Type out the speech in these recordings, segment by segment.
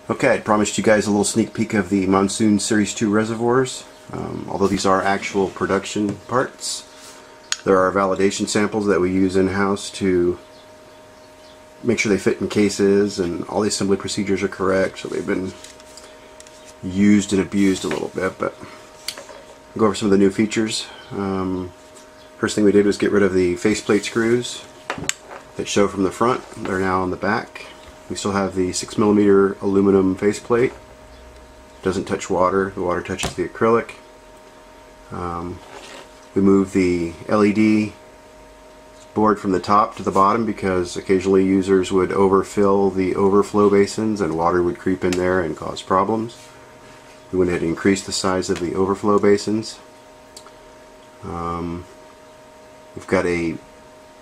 Okay, I promised you guys a little sneak peek of the Monsoon Series 2 reservoirs. Although these are actual production parts, there are validation samples that we use in-house to make sure they fit in cases and all the assembly procedures are correct, so they've been used and abused a little bit, but I'll go over some of the new features. First thing we did was get rid of the faceplate screws that show from the front. They're now on the back. We still have the 6mm aluminum faceplate. Doesn't touch water. The water touches the acrylic. We moved the LED board from the top to the bottom because occasionally users would overfill the overflow basins and water would creep in there and cause problems. We went ahead and increased the size of the overflow basins. We've got a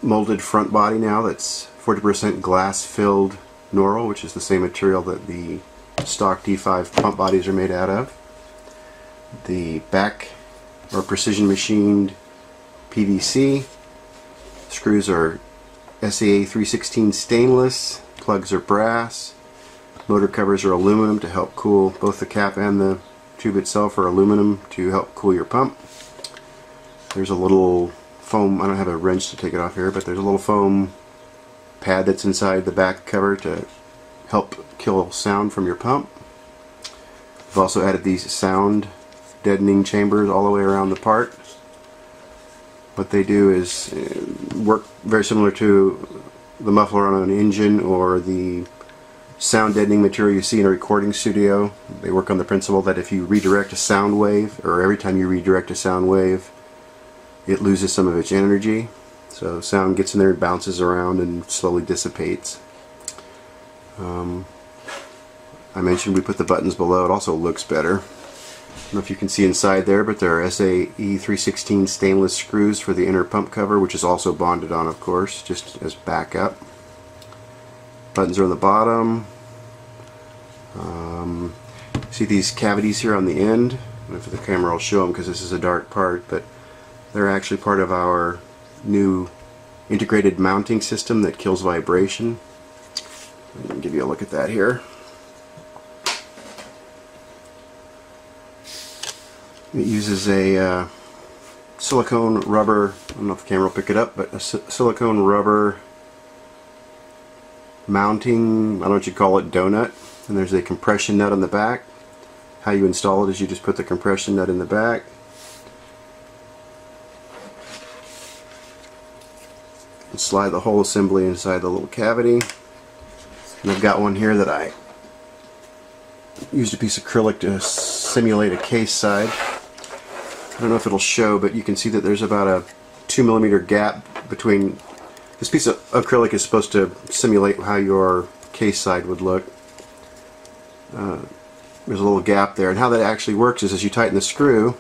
molded front body now that's 40% glass filled Norol, which is the same material that the stock D5 pump bodies are made out of. The back are precision machined PVC. Screws are SAA 316 stainless. Plugs are brass. Motor covers are aluminum to help cool. Both the cap and the tube itself are aluminum to help cool your pump. There's a little foam, I don't have a wrench to take it off here, but there's a little foam pad that's inside the back cover to help kill sound from your pump. We've also added these sound deadening chambers all the way around the part. What they do is work very similar to the muffler on an engine or the sound deadening material you see in a recording studio. They work on the principle that if you redirect a sound wave, or every time you redirect a sound wave, it loses some of its energy. So sound gets in there, bounces around, and slowly dissipates. I mentioned we put the buttons below. It also looks better. I don't know if you can see inside there, but there are SAE 316 stainless screws for the inner pump cover, which is also bonded on, of course, just as backup. Buttons are on the bottom. See these cavities here on the end? I don't know if the camera will show them because this is a dark part, but they're actually part of our new integrated mounting system that kills vibration. Let me give you a look at that here. It uses a silicone rubber, I don't know if the camera will pick it up, but a silicone rubber mounting, I don't know what you call it, donut. And there's a compression nut on the back. How you install it is you just put the compression nut in the back. And slide the whole assembly inside the little cavity. And I've got one here that I used a piece of acrylic to simulate a case side. I don't know if it'll show, but you can see that there's about a 2mm gap between. This piece of acrylic is supposed to simulate how your case side would look. There's a little gap there, and how that actually works is as you tighten the screw,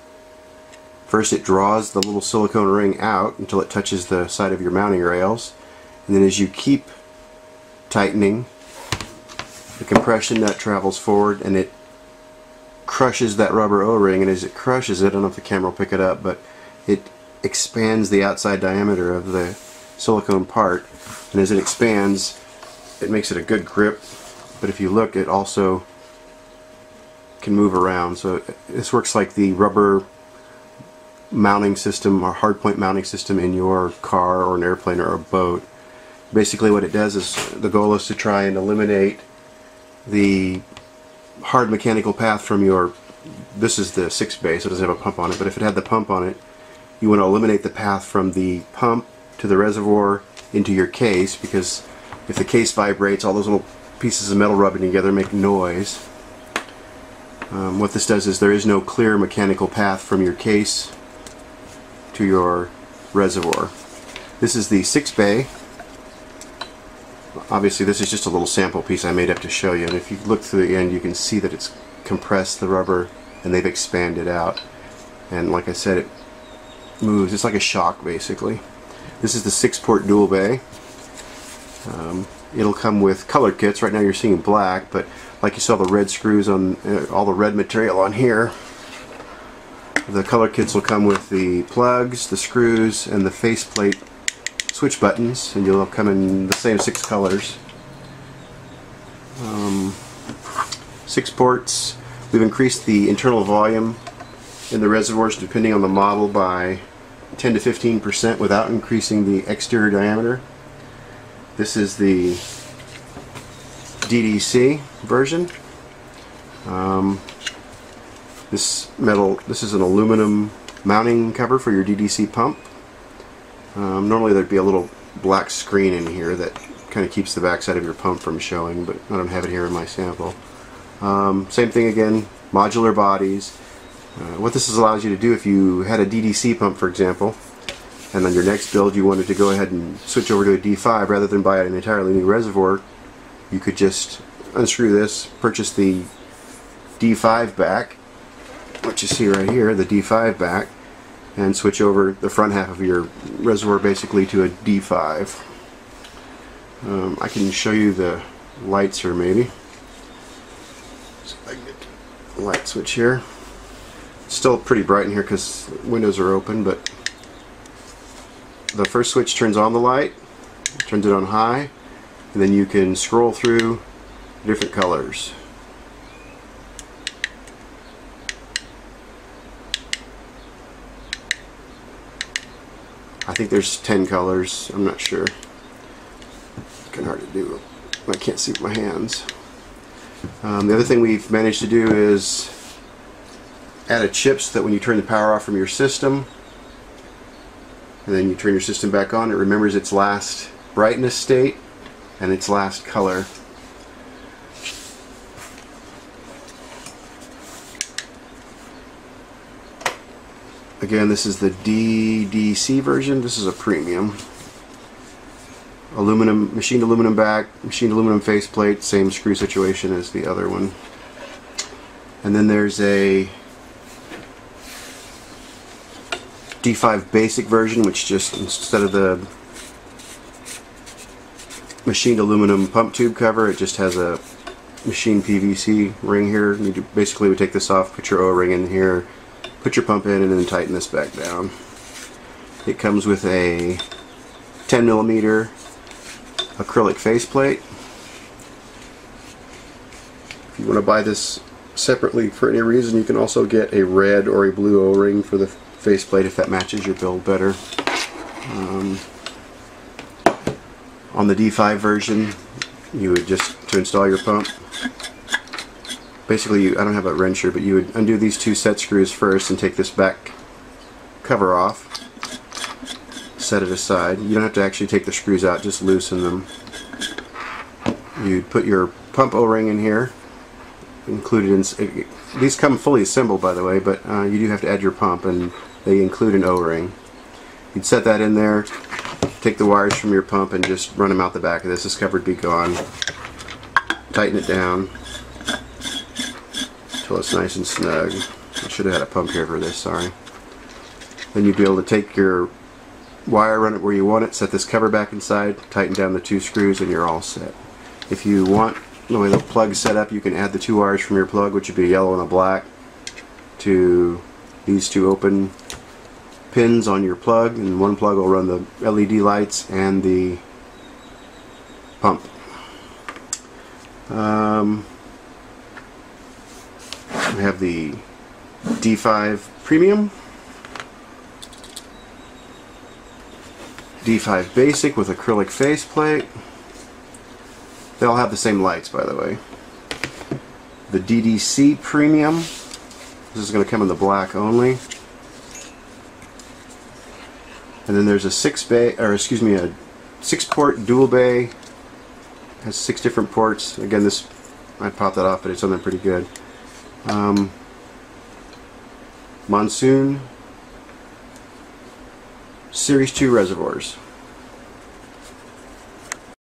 first it draws the little silicone ring out until it touches the side of your mounting rails, and then as you keep tightening, the compression nut travels forward and it crushes that rubber O-ring, and as it crushes it, I don't know if the camera will pick it up, but it expands the outside diameter of the silicone part, and as it expands it makes it a good grip, but if you look, it also can move around. So this works like the rubber mounting system or hardpoint mounting system in your car or an airplane or a boat. Basically what it does is, the goal is to try and eliminate the hard mechanical path from your, this is the 6-bay, so it doesn't have a pump on it, but if it had the pump on it, you want to eliminate the path from the pump to the reservoir into your case, because if the case vibrates, all those little pieces of metal rubbing together make noise. What this does is there is no clear mechanical path from your case to your reservoir. This is the 6-bay. Obviously this is just a little sample piece I made up to show you, and if you look through the end you can see that it's compressed the rubber and they've expanded out, and like I said, it moves. It's like a shock basically. This is the 6-port dual bay. It'll come with color kits. Right now you're seeing black, but like you saw the red screws on all the red material on here, the color kits will come with the plugs, the screws, and the faceplate switch buttons, and you'll come in the same 6 colors. 6 ports. We've increased the internal volume in the reservoirs depending on the model by 10 to 15% without increasing the exterior diameter. This is the DDC version. This is an aluminum mounting cover for your DDC pump. Normally there'd be a little black screen in here that kind of keeps the backside of your pump from showing, but I don't have it here in my sample. Same thing again, modular bodies. What this allows you to do, if you had a DDC pump, for example, and on your next build you wanted to go ahead and switch over to a D5 rather than buy an entirely new reservoir, you could just unscrew this, purchase the D5 back, what you see right here, the D5 back, and switch over the front half of your reservoir basically to a D5. I can show you the lights here maybe. See if I can get the light switch here. It's still pretty bright in here because windows are open, but the first switch turns on the light, turns it on high, and then you can scroll through different colors. I think there's 10 colors, I'm not sure. It's kind of hard to do. I can't see with my hands. The other thing we've managed to do is add a chip so that when you turn the power off from your system and then you turn your system back on, it remembers its last brightness state and its last color. Again, this is the DDC version. This is a premium. Aluminum, machined aluminum back, machined aluminum faceplate, same screw situation as the other one. And then there's a D5 basic version, which just, instead of the machined aluminum pump tube cover, it just has a machined PVC ring here. You basically would take this off, put your O-ring in here, put your pump in, and then tighten this back down. It comes with a 10mm acrylic faceplate. If you want to buy this separately for any reason, you can also get a red or a blue O-ring for the faceplate if that matches your build better. On the D5 version, you would just, to install your pump, basically, I don't have a wrench here, but you would undo these 2 set screws first and take this back cover off, set it aside. You don't have to actually take the screws out, just loosen them. You'd put your pump O-ring in here, included in, these come fully assembled by the way, but you do have to add your pump and they include an O-ring. You'd set that in there, take the wires from your pump and just run them out the back of this. This cover would be gone. Tighten it down until it's nice and snug. I should have had a pump here for this, sorry. Then you'd be able to take your wire, run it where you want it, set this cover back inside, tighten down the 2 screws, and you're all set. If you want the way the plug's set up, you can add the 2 wires from your plug, which would be a yellow and a black, to these 2 open pins on your plug, and one plug will run the LED lights and the pump. We have the D5 Premium, D5 Basic with acrylic faceplate. They all have the same lights, by the way. The DDC Premium. This is going to come in the black only. And then there's a 6-port dual bay. Has 6 different ports. Again, this, I popped that off, but it's on there pretty good. Monsoon Series 2 reservoirs.